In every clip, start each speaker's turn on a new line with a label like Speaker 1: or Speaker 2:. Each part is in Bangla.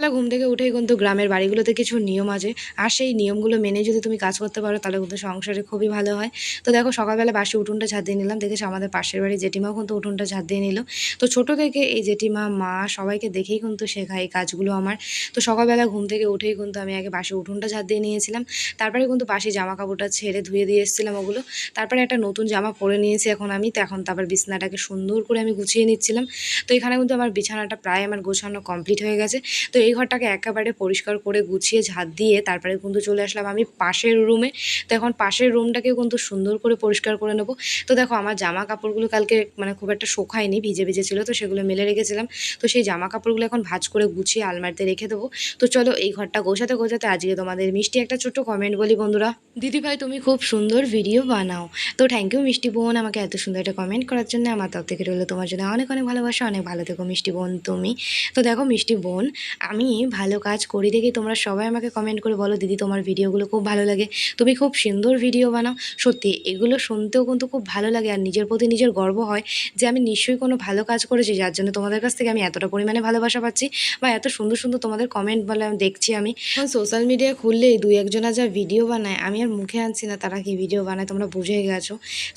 Speaker 1: বেলা ঘুম থেকে উঠেই কিন্তু গ্রামের বাড়িগুলোতে কিছু নিয়ম আছে, আর সেই নিয়মগুলো মেনে যদি তুমি কাজ করতে পারো তাহলে কিন্তু সংসারে খুবই ভালো হয়। তো দেখো সকালবেলা বাসি উঠোনটা ঝাঁট দিয়ে নিলাম, দেখেছি আমাদের পাশের বাড়ির জেঠিমাও কিন্তু উঠোনটা ঝাঁট দিয়ে নিল। তো ছোট থেকে এই জেঠিমা মা সবাইকে দেখেই কিন্তু শেখা এই কাজগুলো আমার। তো সকালবেলা ঘুম থেকে উঠেই কিন্তু আমি আগে বাসি উঠোনটা ঝাঁট দিয়ে নিয়েছিলাম, তারপরে কিন্তু বাসি জামা কাপড়টা ছেড়ে ধুয়ে দিয়ে এসেছিলাম ওগুলো। তারপরে একটা নতুন জামা পরে নিয়েছি এখন আমি, তো এখন তারপর বিছানাটাকে সুন্দর করে আমি গুছিয়ে নিচ্ছিলাম। তো এখানে কিন্তু আমার বিছানাটা প্রায় আমার গোছানো কমপ্লিট হয়ে গেছে। তো এই ঘরটাকে একেবারে পরিষ্কার করে গুছিয়ে ঝাঁট দিয়ে তারপরে কিন্তু চলে আসলাম আমি পাশের রুমে। তো এখন পাশের রুমটাকেও কিন্তু সুন্দর করে পরিষ্কার করে নেবো। তো দেখো আমার জামা কাপড়গুলো কালকে মানে খুব একটা শোকায়নি, ভিজে ভিজে ছিল, তো সেগুলো মেলে রেখেছিলাম। তো সেই জামা কাপড়গুলো এখন ভাঁজ করে গুছিয়ে আলমারিতে রেখে দেবো। তো চলো এই ঘরটা গোছাতে গোছাতে আজকে তোমাদের মিষ্টি একটা ছোট্ট কমেন্ট বলি বন্ধুরা। দিদিভাই তুমি খুব সুন্দর ভিডিও বানাও। তো থ্যাংক ইউ মিষ্টি বোন, আমাকে এত সুন্দর একটা কমেন্ট করার জন্য। আমার তরফ থেকে রইলো তোমার জন্য অনেক অনেক ভালোবাসা, অনেক ভালো থেকো মিষ্টি বোন তুমি। তো দেখো মিষ্টি বোন, আমি ভালো কাজ করি দেখেই তোমরা সবাই আমাকে কমেন্ট করে বলো দিদি তোমার ভিডিওগুলো খুব ভালো লাগে, তুমি খুব সুন্দর ভিডিও বানাও। সত্যি এগুলো শুনতেও কিন্তু খুব ভালো লাগে, আর নিজের প্রতি নিজের গর্ব হয় যে আমি নিশ্চয়ই কোনো ভালো কাজ করেছি যার জন্য তোমাদের কাছ থেকে আমি এতটা পরিমাণে ভালোবাসা পাচ্ছি, বা এত সুন্দর সুন্দর তোমাদের কমেন্ট বলে আমি দেখছি। আমি এখন সোশ্যাল মিডিয়া খুললেই দুই একজনা যা ভিডিও বানায়, আমি আর মুখে আনছি না তারা কি ভিডিও বানায়, তোমরা বুঝে গেছো।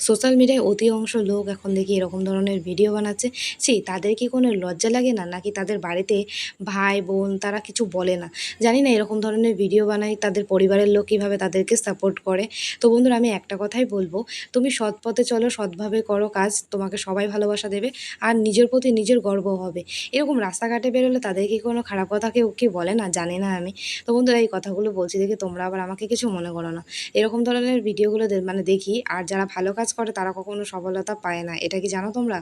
Speaker 1: সোশ্যাল মিডিয়ায় অতি অংশ লোক এখন দেখি এরকম ধরনের ভিডিও বানাচ্ছে। তাদের কি কোনো লজ্জা লাগে না, নাকি তাদের বাড়িতে ভাই বোন তারা কিছু বলে না, জানি না, এরকম ধরনের ভিডিও বানাই তাদের পরিবারের লোক কীভাবে তাদেরকে সাপোর্ট করে। তো বন্ধুরা আমি একটা কথাই বলবো, তুমি সৎ পথে চলো, সৎভাবে করো কাজ, তোমাকে সবাই ভালোবাসা দেবে, আর নিজের প্রতি নিজের গর্ব হবে। এরকম রাস্তাঘাটে বেরোলে তাদের কি কোনো খারাপ কথা কেউ কি বলে না, জানি না আমি। তো বন্ধুরা এই কথাগুলো বলছি দেখে তোমরা আবার আমাকে কিছু মনে করো না। এরকম ধরনের ভিডিওগুলো মানে দেখি, আর যারা ভালো কাজ করে তারা কখনো সফলতা পায় না, এটা কি জানো তোমরা?